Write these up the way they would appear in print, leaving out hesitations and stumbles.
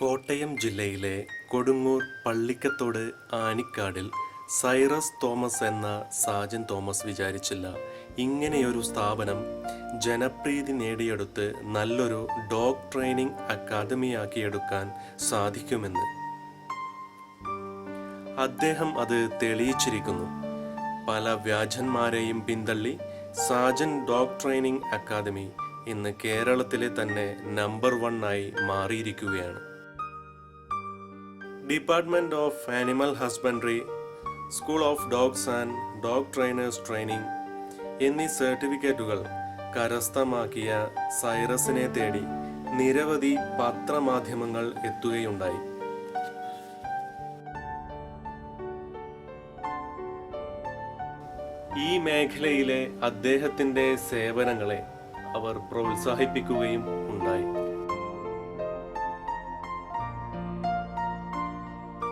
കോട്ടയം ജില്ലയിലെ Kodungoor Pallikathodu ആനിക്കാടിൽ Cyrus Thomas എന്ന Sajan Thomas വിചാരിച്ചില്ല ഇങ്ങനെയൊരു സ്ഥാപനം ജനപ്രീതി നേടിയെടുത്ത് നല്ലൊരു ഡോഗ് ട്രെയിനിങ് അക്കാദമിയാക്കിയെടുക്കാൻ സാധിക്കുമെന്ന്. അദ്ദേഹം അത് തെളിയിച്ചിരിക്കുന്നു. പല വ്യാജന്മാരെയും പിന്തള്ളി സാജൻ ഡോഗ് ട്രെയിനിങ് അക്കാദമി ഇന്ന് കേരളത്തിലെ തന്നെ നമ്പർ 1 ആയി മാറിയിരിക്കുകയാണ്. Department of animal husbandry, school of dogs and dog trainers training എന്നീ സർട്ടിഫിക്കറ്റുകൾ കരസ്ഥമാക്കിയ സൈറസിനെ തേടി നിരവധി പത്രമാധ്യമങ്ങൾ എത്തുകയുണ്ടായി. ഈ മേഖലയിലെ അദ്ദേഹത്തിൻ്റെ സേവനങ്ങളെ അവർ പ്രോത്സാഹിപ്പിക്കുകയും ഉണ്ടായി.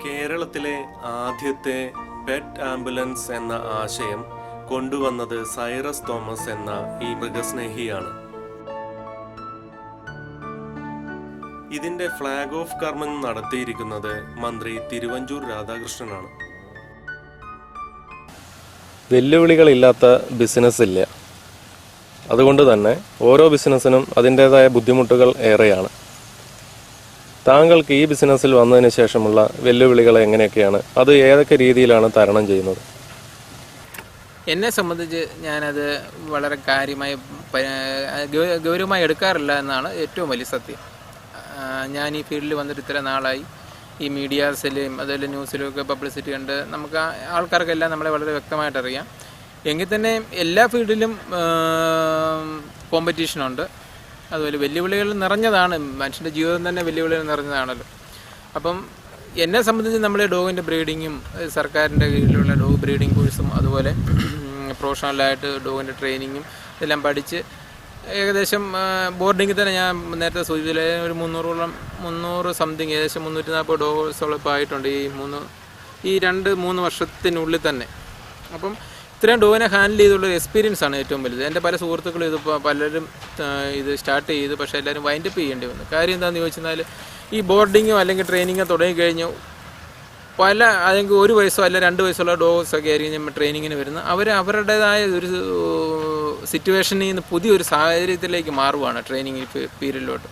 കേരളത്തിലെ ആദ്യത്തെ പെറ്റ് ആംബുലൻസ് എന്ന ആശയം കൊണ്ടുവന്നത് സൈറസ് തോമസ് എന്ന ഈ മൃഗസ്നേഹിയാണ്. ഇതിന്റെ ഫ്ലാഗ് ഓഫ് കർമ്മം നടത്തിയിരിക്കുന്നത് മന്ത്രി തിരുവഞ്ചൂർ രാധാകൃഷ്ണനാണ്. വെല്ലുവിളികളില്ലാത്ത ബിസിനസ് ഇല്ല. അതുകൊണ്ട് തന്നെ ഓരോ ബിസിനസ്സിനും അതിൻ്റേതായ ബുദ്ധിമുട്ടുകൾ ഏറെയാണ്. താങ്കൾക്ക് ഈ ബിസിനസ്സിൽ വന്നതിന് ശേഷമുള്ള വെല്ലുവിളികൾ എങ്ങനെയൊക്കെയാണ്, അത് ഏതൊക്കെ രീതിയിലാണ് തരണം ചെയ്യുന്നത്? എന്നെ സംബന്ധിച്ച് ഞാനത് വളരെ കാര്യമായി ഗൗരവമായി എടുക്കാറില്ല എന്നാണ് ഏറ്റവും വലിയ സത്യം. ഞാൻ ഈ ഫീൽഡിൽ വന്നിട്ട് ഇത്ര നാളായി. ഈ മീഡിയാസിലും അതുപോലെ ന്യൂസിലും ഒക്കെ പബ്ലിസിറ്റി കണ്ട് നമുക്ക് ആൾക്കാർക്കെല്ലാം നമ്മളെ വളരെ വ്യക്തമായിട്ട് അറിയാം. എങ്കിൽ തന്നെ എല്ലാ ഫീൽഡിലും കോമ്പറ്റീഷനുണ്ട്. അതുപോലെ വെല്ലുവിളികൾ നിറഞ്ഞതാണ്. മനുഷ്യൻ്റെ ജീവിതം തന്നെ വെല്ലുവിളികൾ നിറഞ്ഞതാണല്ലോ. അപ്പം എന്നെ സംബന്ധിച്ച് നമ്മൾ ഡോഗിൻ്റെ ബ്രീഡിങ്ങും സർക്കാരിൻ്റെ കീഴിലുള്ള ഡോഗ് ബ്രീഡിംഗ് കോഴ്സും അതുപോലെ പ്രൊഫഷണലായിട്ട് ഡോഗിൻ്റെ ട്രെയിനിങ്ങും ഇതെല്ലാം പഠിച്ച് ഏകദേശം ബോർഡിങ്ങിൽ തന്നെ ഞാൻ നേരത്തെ സൂചിപ്പിച്ചില്ല, ഒരു 300 സംതിങ് ഏകദേശം 340 ഡോഗ്സോളം ഇപ്പോൾ ആയിട്ടുണ്ട് ഈ 2-3 വർഷത്തിനുള്ളിൽ തന്നെ. അപ്പം ഇത്രയും ഡോഗിനെ ഹാൻഡിൽ ചെയ്തുള്ള എക്സ്പീരിയൻസ് ആണ് ഏറ്റവും വലുത്. എൻ്റെ പല സുഹൃത്തുക്കളും ഇതിപ്പോൾ പലരും ഇത് സ്റ്റാർട്ട് ചെയ്തു, പക്ഷേ എല്ലാവരും വൈൻഡപ്പ് ചെയ്യേണ്ടി വന്നു. കാര്യം എന്താണെന്ന് ചോദിച്ചാൽ ഈ ബോർഡിങ്ങോ അല്ലെങ്കിൽ ട്രെയിനിങ്ങോ തുടങ്ങിക്കഴിഞ്ഞു അല്ലെങ്കിൽ 1 വയസ്സോ അല്ല 2 വയസ്സുള്ള ഡോഗ്സൊക്കെ ആയിരിക്കും ട്രെയിനിങ്ങിന് വരുന്നത്. അവരുടേതായ ഒരു സിറ്റുവേഷനിൽ നിന്ന് പുതിയൊരു സാഹചര്യത്തിലേക്ക് മാറുകയാണ് ട്രെയിനിങ് പീരീഡിലോട്ട്.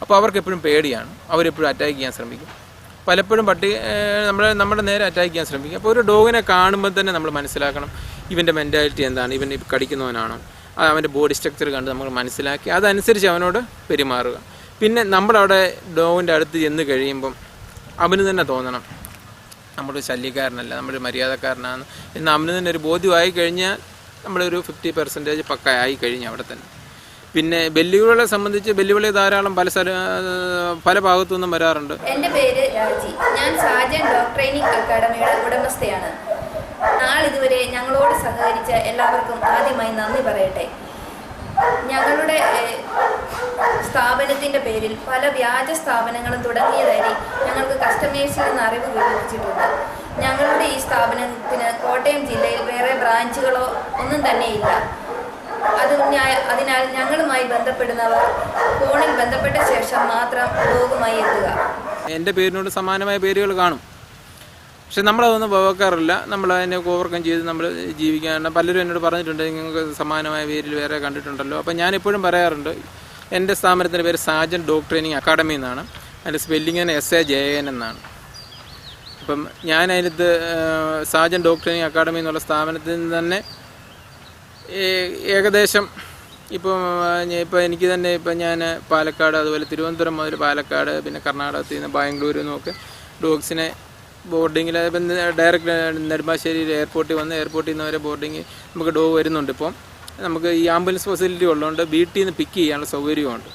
അപ്പോൾ അവർക്ക് എപ്പോഴും പേടിയാണ്. അവരെപ്പോഴും അറ്റാക്ക് ചെയ്യാൻ ശ്രമിക്കും. പലപ്പോഴും നമ്മുടെ നേരെ അറ്റാക്ക് ചെയ്യാൻ ശ്രമിക്കും. അപ്പോൾ ഒരു ഡോഗിനെ കാണുമ്പോൾ തന്നെ നമ്മൾ മനസ്സിലാക്കണം ഇവൻ്റെ മെൻറ്റാലിറ്റി എന്താണ്, ഇവൻ കടിക്കുന്നവനാണോ, അവൻ്റെ ബോഡി സ്ട്രക്ചർ കണ്ട് നമ്മൾ മനസ്സിലാക്കി അതനുസരിച്ച് അവനോട് പെരുമാറുക. പിന്നെ നമ്മളവിടെ ഡോഗിൻ്റെ അടുത്ത് ചെന്ന് കഴിയുമ്പം അവന് തന്നെ തോന്നണം നമ്മളൊരു ശല്യക്കാരനല്ല, നമ്മളൊരു മര്യാദക്കാരനാണ് എന്ന് അവന് തന്നെ ഒരു ബോധ്യമായി കഴിഞ്ഞാൽ നമ്മളൊരു 50% പക്കയായി കഴിഞ്ഞു അവിടെ തന്നെ. പിന്നെ വെല്ലുവിളികളെ സംബന്ധിച്ച് വെല്ലുവിളി ധാരാളം പല ഭാഗത്തു നിന്നും വരാറുണ്ട്. എൻ്റെ പേര് രാജി. ഞാൻ സാജൻ ഡോഗ് ട്രെയിനിങ് അക്കാദമിയുടെ ഉടമസ്ഥയാണ്. നാളിതുവരെ ഞങ്ങളോട് സഹകരിച്ച എല്ലാവർക്കും ആദ്യമായി നന്ദി പറയട്ടെ. ഞങ്ങളുടെ സ്ഥാപനത്തിൻ്റെ പേരിൽ പല വ്യാജ സ്ഥാപനങ്ങളും തുടങ്ങിയതായി ഞങ്ങൾക്ക് കസ്റ്റമേഴ്സിൽ നിന്ന് അറിവ് ലഭിച്ചിട്ടുണ്ട്. ഞങ്ങളുടെ ഈ സ്ഥാപനത്തിന് കോട്ടയം ജില്ലയിൽ വേറെ ബ്രാഞ്ചുകളോ ഒന്നും തന്നെയില്ല. അതിനാൽ ഞങ്ങളുമായി ബന്ധപ്പെടുന്നവർ ഫോണിൽ ബന്ധപ്പെട്ട ശേഷം മാത്രം ഡോഗുമായി എത്തുക. എൻ്റെ പേരിനോട് സമാനമായ പേരുകൾ കാണും, പക്ഷെ നമ്മളതൊന്നും വെക്കാറില്ല. നമ്മൾ അതിനെ ഓവർകം ചെയ്ത് നമ്മൾ ജീവിക്കാറുണ്ട്. പലരും എന്നോട് പറഞ്ഞിട്ടുണ്ട് നിങ്ങൾക്ക് സമാനമായ പേരിൽ വേറെ കണ്ടിട്ടുണ്ടല്ലോ. അപ്പം ഞാനെപ്പോഴും പറയാറുണ്ട് എൻ്റെ സ്ഥാപനത്തിൻ്റെ പേര് സാജൻ ഡോഗ് ട്രെയിനിങ് അക്കാദമി എന്നാണ്. അതിൻ്റെ സ്പെല്ലിങ്ങിന് SAJN എന്നാണ്. അപ്പം ഞാൻ അതിനകത്ത് സാജൻ ഡോഗ് ട്രെയിനിങ് അക്കാദമി എന്നുള്ള സ്ഥാപനത്തിൽ നിന്ന് തന്നെ ഏകദേശം ഇപ്പോൾ എനിക്ക് തന്നെ ഞാൻ പാലക്കാട് അതുപോലെ തിരുവനന്തപുരം മുതൽ പാലക്കാട് പിന്നെ കർണാടകത്തിൽ നിന്ന് ബാംഗ്ലൂരിൽ നിന്നൊക്കെ ഡോഗ്സിനെ ബോർഡിങ്ങിൽ ഡയറക്റ്റ് നെടുമ്പാശ്ശേരി എയർപോർട്ടിൽ നിന്ന് വരെ ബോർഡിങ് നമുക്ക് ഡോഗ് വരുന്നുണ്ട്. ഇപ്പം നമുക്ക് ഈ ആംബുലൻസ് ഫെസിലിറ്റി ഉള്ളതുകൊണ്ട് വീട്ടിൽ നിന്ന് പിക്ക് ചെയ്യാനുള്ള സൗകര്യമുണ്ട്.